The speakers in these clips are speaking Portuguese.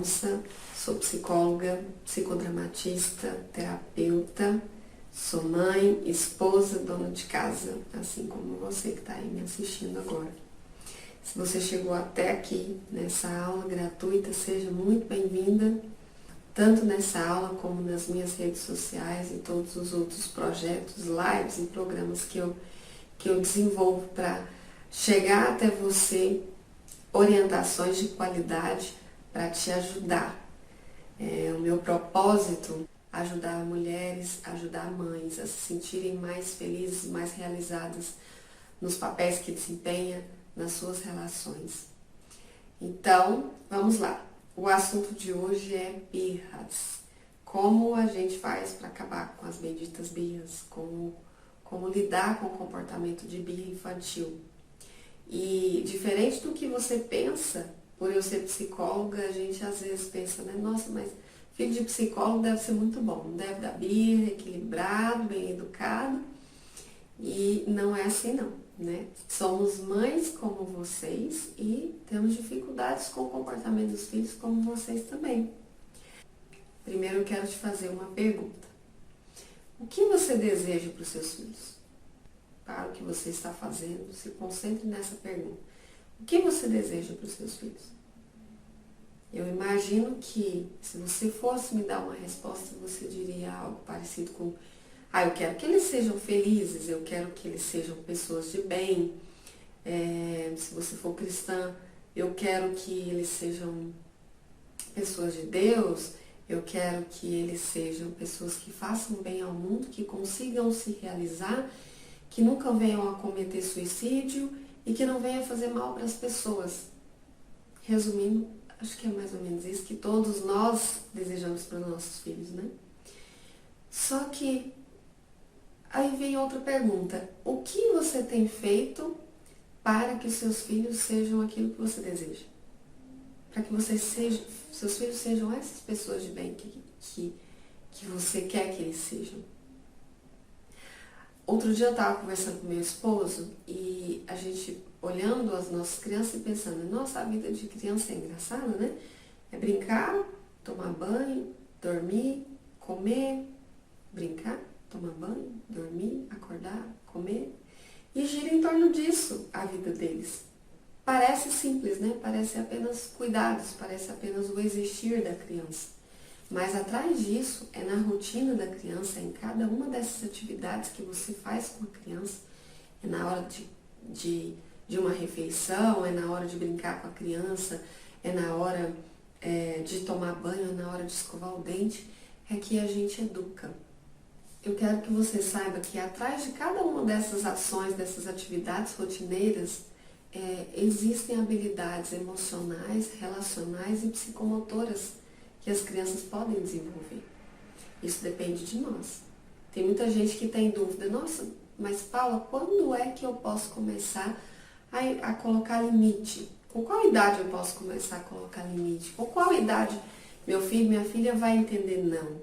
Mendonça, sou psicóloga, psicodramatista, terapeuta, sou mãe, esposa, dona de casa, assim como você que está aí me assistindo agora. Se você chegou até aqui nessa aula gratuita, seja muito bem-vinda, tanto nessa aula como nas minhas redes sociais e todos os outros projetos, lives e programas que eu desenvolvo para chegar até você orientações de qualidade para te ajudar. O meu propósito é ajudar mulheres, ajudar mães a se sentirem mais felizes, mais realizadas nos papéis que desempenham, nas suas relações. Então, vamos lá. O assunto de hoje é birras. Como a gente faz para acabar com as benditas birras? Como lidar com o comportamento de birra infantil? E diferente do que você pensa, por eu ser psicóloga, a gente às vezes pensa, né? Nossa, mas filho de psicólogo deve ser muito bom, não deve dar birra, equilibrado, bem educado. E não é assim não, né? Somos mães como vocês e temos dificuldades com o comportamento dos filhos como vocês também. Primeiro eu quero te fazer uma pergunta. O que você deseja para os seus filhos? Para o que você está fazendo, se concentre nessa pergunta. O que você deseja para os seus filhos? Eu imagino que se você fosse me dar uma resposta, você diria algo parecido com: eu quero que eles sejam felizes, eu quero que eles sejam pessoas de bem. Se você for cristã, eu quero que eles sejam pessoas de Deus, eu quero que eles sejam pessoas que façam bem ao mundo, que consigam se realizar, que nunca venham a cometer suicídio e que não venham a fazer mal para as pessoas. Resumindo, acho que é mais ou menos isso que todos nós desejamos para nossos filhos, né? Só que aí vem outra pergunta. O que você tem feito para que seus filhos sejam aquilo que você deseja? Para que seus filhos sejam essas pessoas de bem que você quer que eles sejam. Outro dia eu estava conversando com meu esposo e a gente olhando as nossas crianças e pensando, nossa, a vida de criança é engraçada, né? É brincar, tomar banho, dormir, comer, brincar, tomar banho, dormir, acordar, comer. E gira em torno disso a vida deles. Parece simples, né? Parece apenas cuidados, parece apenas o existir da criança. Mas atrás disso, é na rotina da criança, é em cada uma dessas atividades que você faz com a criança, é na hora de uma refeição, é na hora de brincar com a criança, é na hora de tomar banho, é na hora de escovar o dente, é que a gente educa. Eu quero que você saiba que atrás de cada uma dessas ações, dessas atividades rotineiras, existem habilidades emocionais, relacionais e psicomotoras que as crianças podem desenvolver. Isso depende de nós. Tem muita gente que tem dúvida, nossa, mas Paula, quando é que eu posso começar a colocar limite? Com qual idade eu posso começar a colocar limite? Com qual idade meu filho, minha filha vai entender não?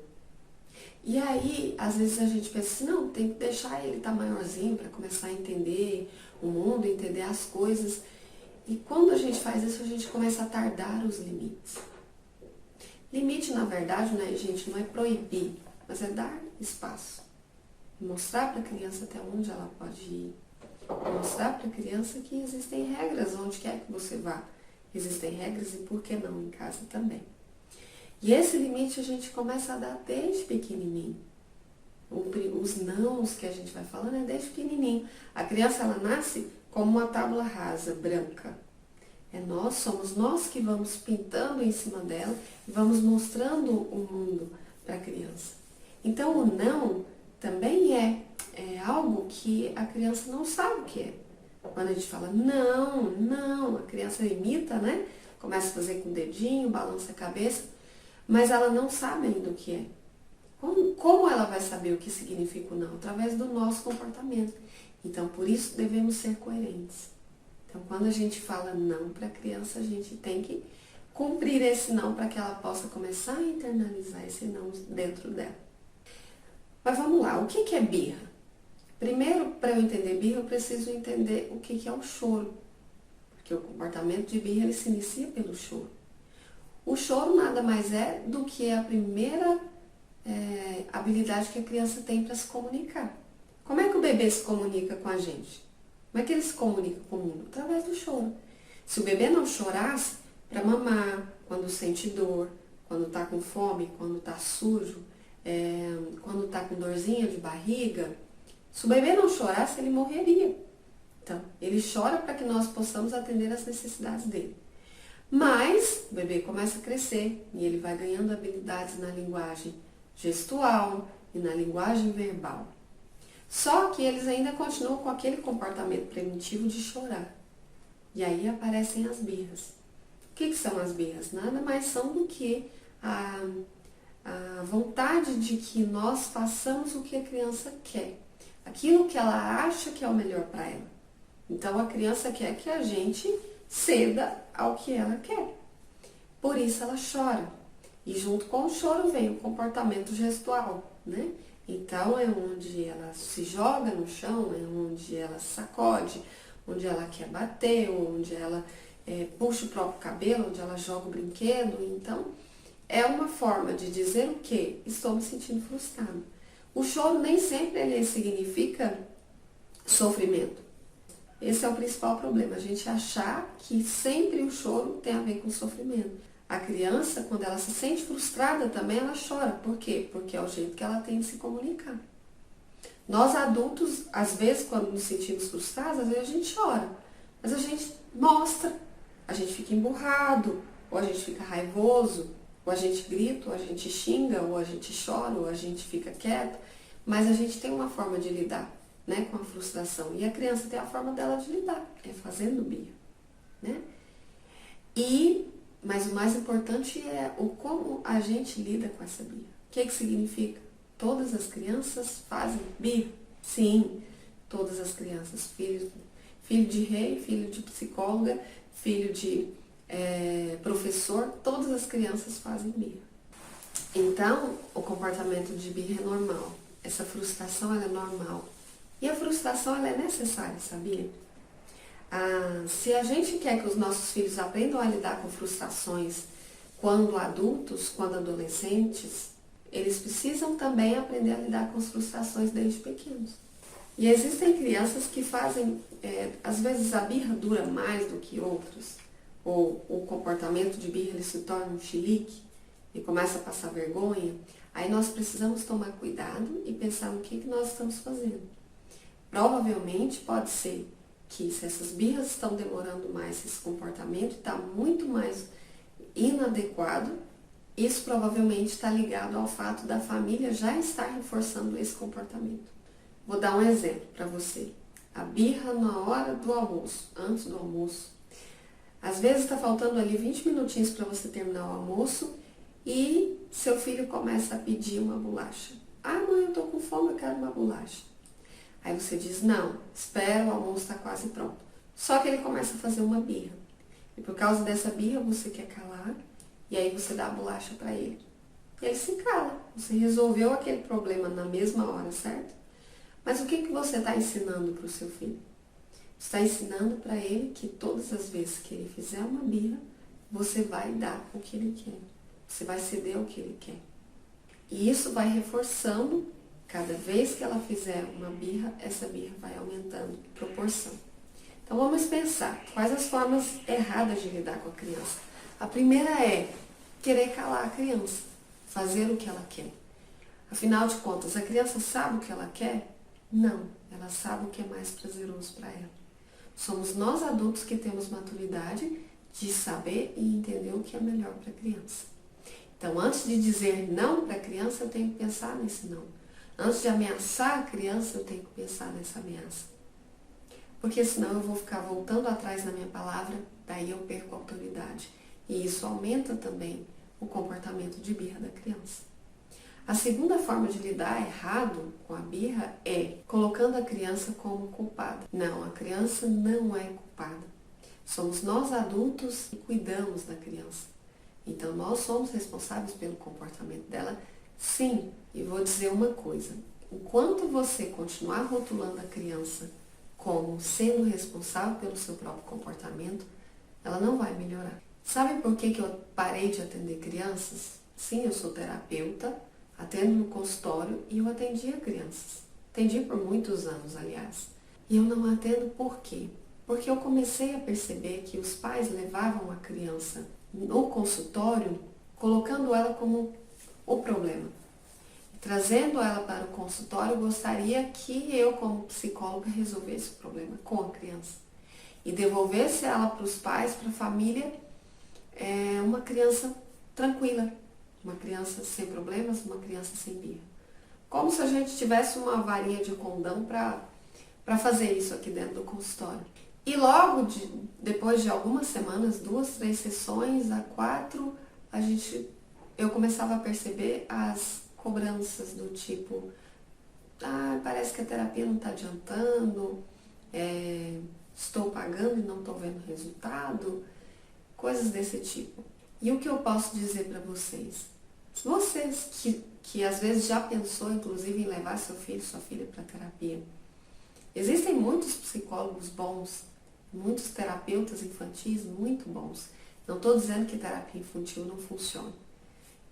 E aí, às vezes a gente pensa assim, não, tem que deixar ele estar maiorzinho para começar a entender o mundo, entender as coisas. E quando a gente faz isso, a gente começa a tardar os limites. Limite, na verdade, né, gente, não é proibir, mas é dar espaço. Mostrar para a criança até onde ela pode ir. Mostrar para a criança que existem regras onde quer que você vá. Existem regras e por que não em casa também. E esse limite a gente começa a dar desde pequenininho. Os nãos que a gente vai falando é desde pequenininho. A criança, ela nasce como uma tábua rasa, branca. Somos nós que vamos pintando em cima dela e vamos mostrando o mundo para a criança. Então, o não também é algo que a criança não sabe o que é. Quando a gente fala não, a criança imita, né? Começa a fazer com o dedinho, balança a cabeça, mas ela não sabe ainda o que é. Como ela vai saber o que significa o não? Através do nosso comportamento. Então, por isso, devemos ser coerentes. Então, quando a gente fala não para a criança, a gente tem que cumprir esse não para que ela possa começar a internalizar esse não dentro dela. Mas vamos lá, o que é birra? Primeiro, para eu entender birra, eu preciso entender o que é o choro. Porque o comportamento de birra ele se inicia pelo choro. O choro nada mais é do que a primeira habilidade que a criança tem para se comunicar. Como é que o bebê se comunica com a gente? Como é que ele se comunica com o mundo? Através do choro. Se o bebê não chorasse, para mamar, quando sente dor, quando está com fome, quando está sujo, quando está com dorzinha de barriga, se o bebê não chorasse, ele morreria. Então, ele chora para que nós possamos atender às necessidades dele. Mas o bebê começa a crescer e ele vai ganhando habilidades na linguagem gestual e na linguagem verbal. Só que eles ainda continuam com aquele comportamento primitivo de chorar. E aí aparecem as birras. O que são as birras? Nada mais são do que a vontade de que nós façamos o que a criança quer. Aquilo que ela acha que é o melhor para ela. Então a criança quer que a gente ceda ao que ela quer. Por isso ela chora. E junto com o choro vem o comportamento gestual, né? Então é onde ela se joga no chão, é onde ela sacode, onde ela quer bater, onde ela puxa o próprio cabelo, onde ela joga o brinquedo. Então é uma forma de dizer o quê? Estou me sentindo frustrado. O choro nem sempre ele significa sofrimento. Esse é o principal problema, a gente achar que sempre o choro tem a ver com sofrimento. A criança, quando ela se sente frustrada também, ela chora. Por quê? Porque é o jeito que ela tem de se comunicar. Nós adultos, às vezes, quando nos sentimos frustrados, às vezes a gente chora. Mas a gente mostra, a gente fica emburrado, ou a gente fica raivoso, ou a gente grita, ou a gente xinga, ou a gente chora, ou a gente fica quieto. Mas a gente tem uma forma de lidar, né, com a frustração. E a criança tem a forma dela de lidar, é fazendo birra, né? Mas o mais importante é o como a gente lida com essa birra. O que significa? Todas as crianças fazem birra? Sim, todas as crianças. Filho de rei, filho de psicóloga, filho de professor, todas as crianças fazem birra. Então, o comportamento de birra é normal. Essa frustração ela é normal. E a frustração ela é necessária, sabia? Se a gente quer que os nossos filhos aprendam a lidar com frustrações quando adultos, quando adolescentes, eles precisam também aprender a lidar com as frustrações desde pequenos. E existem crianças que fazem, às vezes a birra dura mais do que outros, ou o comportamento de birra ele se torna um chilique e começa a passar vergonha. Aí nós precisamos tomar cuidado e pensar no que nós estamos fazendo. Provavelmente pode ser que se essas birras estão demorando mais, esse comportamento está muito mais inadequado, isso provavelmente está ligado ao fato da família já estar reforçando esse comportamento. Vou dar um exemplo para você. A birra na hora do almoço, antes do almoço. Às vezes está faltando ali 20 minutinhos para você terminar o almoço e seu filho começa a pedir uma bolacha. Ah, mãe, eu estou com fome, eu quero uma bolacha. Aí você diz, não, espera, o almoço está quase pronto. Só que ele começa a fazer uma birra. E por causa dessa birra você quer calar, e aí você dá a bolacha para ele. E ele se cala. Você resolveu aquele problema na mesma hora, certo? Mas o que você está ensinando para o seu filho? Você está ensinando para ele que todas as vezes que ele fizer uma birra, você vai dar o que ele quer. Você vai ceder o que ele quer. E isso vai reforçando. Cada vez que ela fizer uma birra, essa birra vai aumentando em proporção. Então vamos pensar, quais as formas erradas de lidar com a criança? A primeira é querer calar a criança, fazer o que ela quer. Afinal de contas, a criança sabe o que ela quer? Não, ela sabe o que é mais prazeroso para ela. Somos nós adultos que temos maturidade de saber e entender o que é melhor para a criança. Então antes de dizer não para a criança, eu tenho que pensar nesse não. Antes de ameaçar a criança, eu tenho que pensar nessa ameaça. Porque senão eu vou ficar voltando atrás na minha palavra, daí eu perco a autoridade. E isso aumenta também o comportamento de birra da criança. A segunda forma de lidar errado com a birra é colocando a criança como culpada. Não, a criança não é culpada. Somos nós adultos que cuidamos da criança. Então nós somos responsáveis pelo comportamento dela. Sim, e vou dizer uma coisa, enquanto você continuar rotulando a criança como sendo responsável pelo seu próprio comportamento, ela não vai melhorar. Sabe por que eu parei de atender crianças? Sim, eu sou terapeuta, atendo no consultório e eu atendia crianças. Atendi por muitos anos, aliás. E eu não atendo por quê? Porque eu comecei a perceber que os pais levavam a criança no consultório colocando ela como o problema. Trazendo ela para o consultório, eu gostaria que eu, como psicóloga, resolvesse o problema com a criança e devolvesse ela para os pais, para a família, uma criança tranquila, uma criança sem problemas, uma criança sem birra. Como se a gente tivesse uma varinha de condão para fazer isso aqui dentro do consultório. E logo depois de algumas semanas, 2, 3 sessões, a 4, eu começava a perceber as cobranças do tipo, parece que a terapia não está adiantando, estou pagando e não estou vendo resultado, coisas desse tipo. E o que eu posso dizer para vocês? Vocês que às vezes já pensou, inclusive, em levar seu filho, sua filha para terapia, existem muitos psicólogos bons, muitos terapeutas infantis muito bons. Não estou dizendo que terapia infantil não funciona.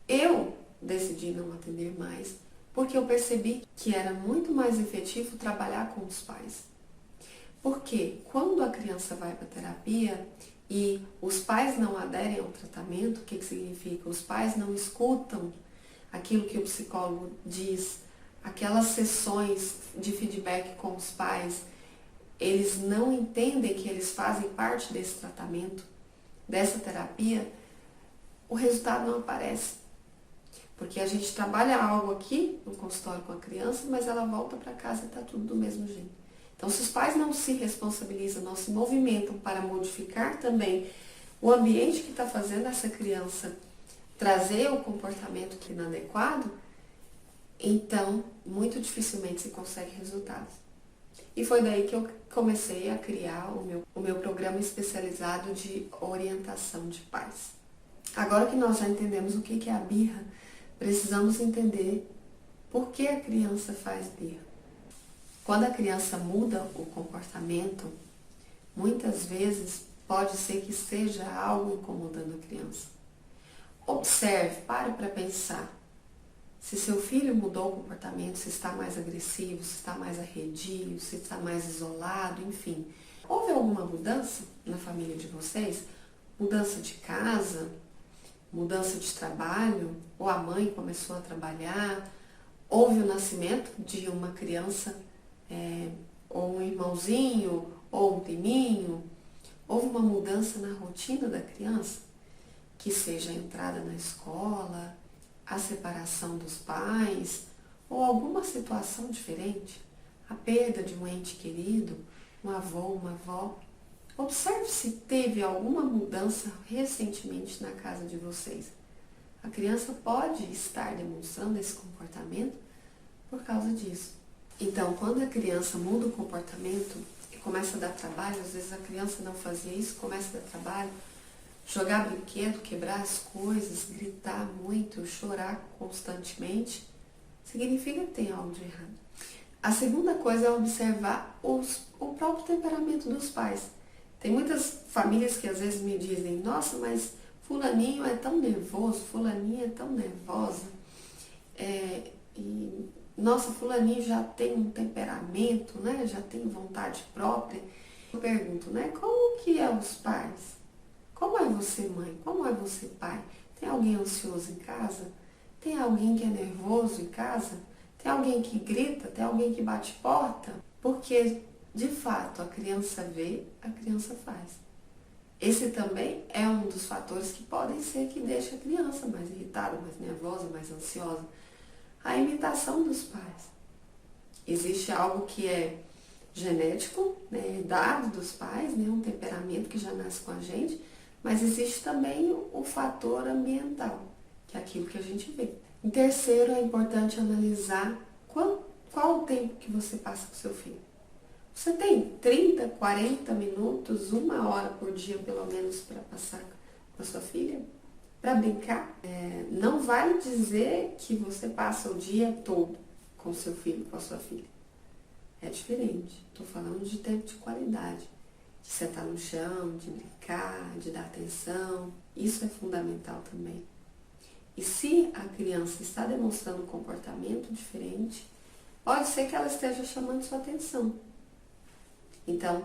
Eu decidi não atender mais porque eu percebi que era muito mais efetivo trabalhar com os pais. Porque quando a criança vai para a terapia e os pais não aderem ao tratamento, o que significa? Os pais não escutam aquilo que o psicólogo diz, aquelas sessões de feedback com os pais, eles não entendem que eles fazem parte desse tratamento, dessa terapia, o resultado não aparece. Porque a gente trabalha algo aqui no consultório com a criança, mas ela volta para casa e está tudo do mesmo jeito. Então, se os pais não se responsabilizam, não se movimentam para modificar também o ambiente que está fazendo essa criança trazer o comportamento que é inadequado, então, muito dificilmente se consegue resultados. E foi daí que eu comecei a criar o meu programa especializado de orientação de pais. Agora que nós já entendemos o que é a birra, precisamos entender por que a criança faz birra. Quando a criança muda o comportamento, muitas vezes pode ser que seja algo incomodando a criança. Observe, pare para pensar. Se seu filho mudou o comportamento, se está mais agressivo, se está mais arredio, se está mais isolado, enfim. Houve alguma mudança na família de vocês? Mudança de casa? Mudança de trabalho? Ou a mãe começou a trabalhar? Houve o nascimento de uma criança, ou um irmãozinho, ou um priminho? Houve uma mudança na rotina da criança? Que seja a entrada na escola, a separação dos pais, ou alguma situação diferente, a perda de um ente querido, um avô, uma avó. Observe se teve alguma mudança recentemente na casa de vocês. A criança pode estar demonstrando esse comportamento por causa disso. Então, quando a criança muda o comportamento e começa a dar trabalho, às vezes a criança não fazia isso, começa a dar trabalho, jogar brinquedo, quebrar as coisas, gritar muito, chorar constantemente, significa que tem algo de errado. A segunda coisa é observar o próprio temperamento dos pais. Tem muitas famílias que às vezes me dizem, nossa, mas fulaninho é tão nervoso, fulaninha é tão nervosa, nossa, fulaninho já tem um temperamento, né? Já tem vontade própria. Eu pergunto, né? Como que é os pais? Como é você, mãe? Como é você, pai? Tem alguém ansioso em casa? Tem alguém que é nervoso em casa? Tem alguém que grita? Tem alguém que bate porta? Porque, de fato, a criança vê, a criança faz. Esse também é um dos fatores que podem ser que deixe a criança mais irritada, mais nervosa, mais ansiosa. A imitação dos pais. Existe algo que é genético, né, herdado dos pais, né, um temperamento que já nasce com a gente, mas existe também o fator ambiental, que é aquilo que a gente vê. Em terceiro, é importante analisar qual o tempo que você passa com seu filho. Você tem 30, 40 minutos, 1 hora por dia, pelo menos, para passar com a sua filha? Para brincar? Não vale dizer que você passa o dia todo com seu filho, com a sua filha. É diferente. Estou falando de tempo de qualidade. de sentar no chão, de brincar, de dar atenção. Isso é fundamental também. E se a criança está demonstrando um comportamento diferente, pode ser que ela esteja chamando sua atenção. Então,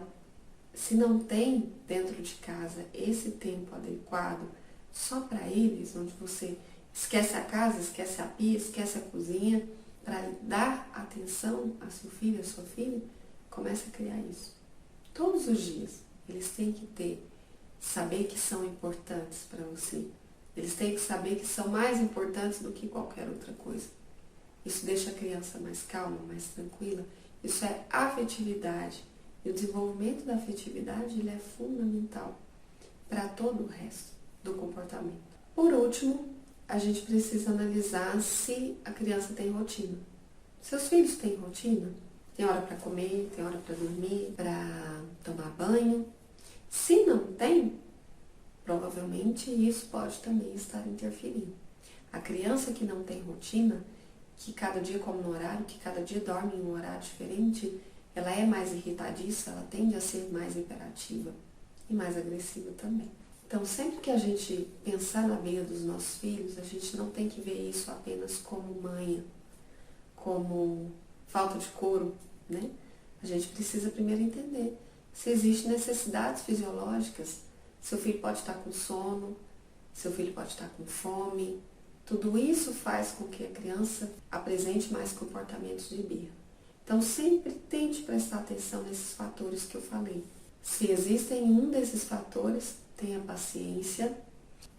se não tem dentro de casa esse tempo adequado só para eles, onde você esquece a casa, esquece a pia, esquece a cozinha, para dar atenção a seu filho, a sua filha, comece a criar isso. Todos os dias, eles têm que saber que são importantes para você. Eles têm que saber que são mais importantes do que qualquer outra coisa. Isso deixa a criança mais calma, mais tranquila. Isso é afetividade. E o desenvolvimento da afetividade ele é fundamental para todo o resto do comportamento. Por último, a gente precisa analisar se a criança tem rotina. Seus filhos têm rotina? Tem hora para comer, tem hora para dormir, para tomar banho. Se não tem, provavelmente isso pode também estar interferindo. A criança que não tem rotina, que cada dia come no horário, que cada dia dorme em um horário diferente, ela é mais irritadiça, ela tende a ser mais hiperativa e mais agressiva também. Então, sempre que a gente pensar na vida dos nossos filhos, a gente não tem que ver isso apenas como manha, como falta de couro, né? A gente precisa primeiro entender se existem necessidades fisiológicas. Seu filho pode estar com sono, seu filho pode estar com fome. Tudo isso faz com que a criança apresente mais comportamentos de birra. Então, sempre tente prestar atenção nesses fatores que eu falei. Se existem um desses fatores, tenha paciência,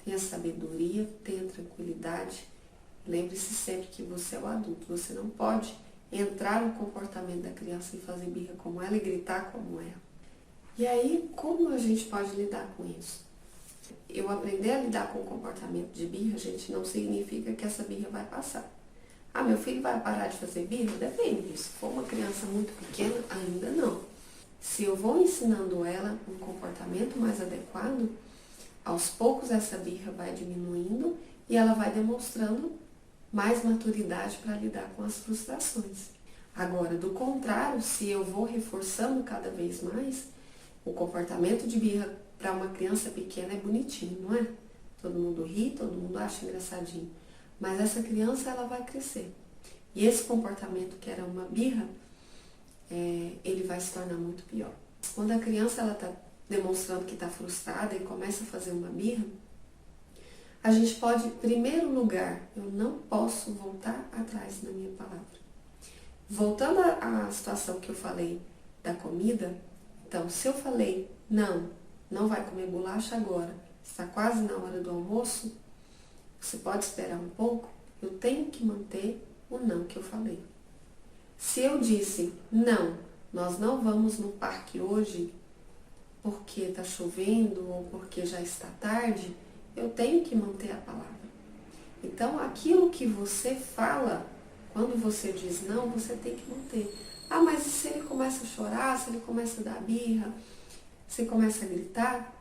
tenha sabedoria, tenha tranquilidade. Lembre-se sempre que você é o adulto. Você não pode entrar no comportamento da criança e fazer birra como ela e gritar como ela. E aí, como a gente pode lidar com isso? Eu aprender a lidar com o comportamento de birra, gente, não significa que essa birra vai passar. Ah, meu filho vai parar de fazer birra? Depende. Se for uma criança muito pequena, ainda não. Se eu vou ensinando ela um comportamento mais adequado, aos poucos essa birra vai diminuindo e ela vai demonstrando mais maturidade para lidar com as frustrações. Agora, do contrário, se eu vou reforçando cada vez mais, o comportamento de birra para uma criança pequena é bonitinho, não é? Todo mundo ri, todo mundo acha engraçadinho. Mas essa criança, ela vai crescer. E esse comportamento que era uma birra, ele vai se tornar muito pior. Quando a criança está demonstrando que está frustrada e começa a fazer uma birra, a gente pode, em primeiro lugar, eu não posso voltar atrás na minha palavra. Voltando à situação que eu falei da comida, então, se eu falei, não vai comer bolacha agora, está quase na hora do almoço, você pode esperar um pouco, eu tenho que manter o não que eu falei. Se eu disse, não, nós não vamos no parque hoje porque está chovendo ou porque já está tarde, eu tenho que manter a palavra. Então, aquilo que você fala, quando você diz não, você tem que manter. Ah, mas se ele começa a chorar, se ele começa a dar birra, se ele começa a gritar,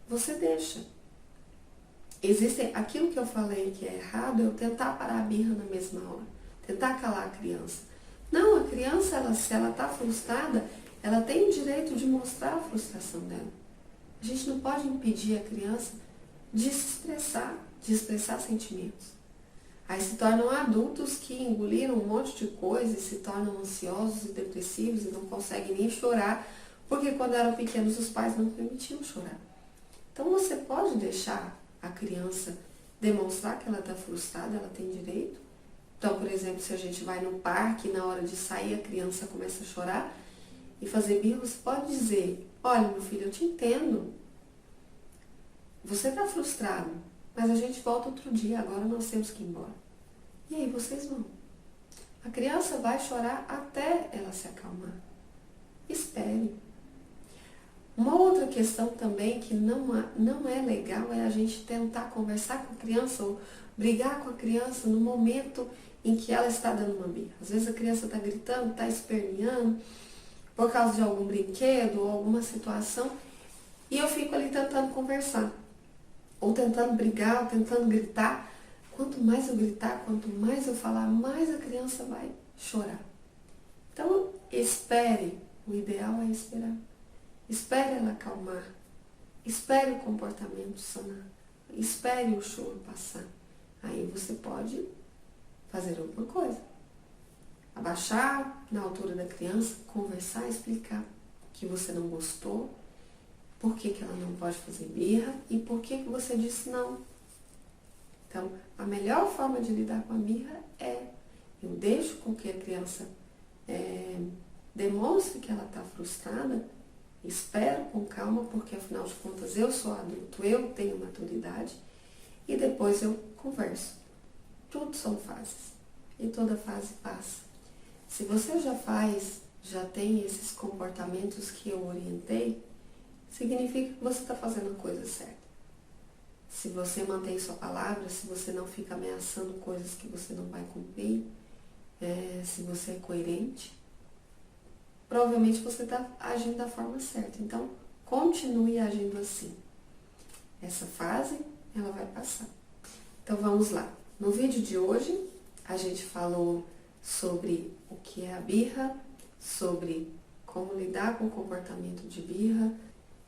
você deixa. Aquilo que eu falei que é errado, é eu tentar parar a birra na mesma hora, tentar calar a criança. Não, a criança, se ela está frustrada, ela tem o direito de mostrar a frustração dela. A gente não pode impedir a criança de se expressar, de expressar sentimentos. Aí se tornam adultos que engoliram um monte de coisa e se tornam ansiosos e depressivos e não conseguem nem chorar, porque quando eram pequenos os pais não permitiam chorar. Então você pode deixar a criança demonstrar que ela está frustrada, ela tem direito. Então, por exemplo, se a gente vai no parque e na hora de sair a criança começa a chorar e fazer birra, você pode dizer, olha meu filho, eu te entendo, você está frustrado, mas a gente volta outro dia, agora nós temos que ir embora. E aí vocês vão. A criança vai chorar até ela se acalmar. Espere. Uma outra questão também que não é legal é a gente tentar conversar com a criança ou brigar com a criança no momento em que ela está dando uma birra. Às vezes a criança está gritando, está esperneando por causa de algum brinquedo ou alguma situação e eu fico ali tentando conversar. Ou tentando brigar, ou tentando gritar. Quanto mais eu gritar, quanto mais eu falar, mais a criança vai chorar. Então, espere. O ideal é esperar. espere ela acalmar, espere o comportamento sanar, espere o choro passar. Aí você pode fazer alguma coisa. Abaixar na altura da criança, conversar, explicar que você não gostou, por que ela não pode fazer birra e por que você disse não. Então, a melhor forma de lidar com a birra é eu deixo com que a criança demonstre que ela está frustrada, espero com calma, porque afinal de contas eu sou adulto, eu tenho maturidade, e depois eu converso. Tudo são fases e toda fase passa. Se você já tem esses comportamentos que eu orientei, significa que você está fazendo a coisa certa. Se você mantém sua palavra, se você não fica ameaçando coisas que você não vai cumprir, se você é coerente, provavelmente você está agindo da forma certa. Então, continue agindo assim. Essa fase, ela vai passar. Então, vamos lá. No vídeo de hoje, a gente falou sobre o que é a birra, sobre como lidar com o comportamento de birra,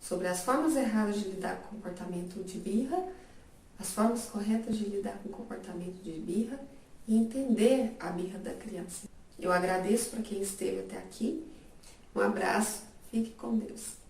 sobre as formas erradas de lidar com o comportamento de birra, as formas corretas de lidar com o comportamento de birra e entender a birra da criança. Eu agradeço para quem esteve até aqui. Um abraço, fique com Deus.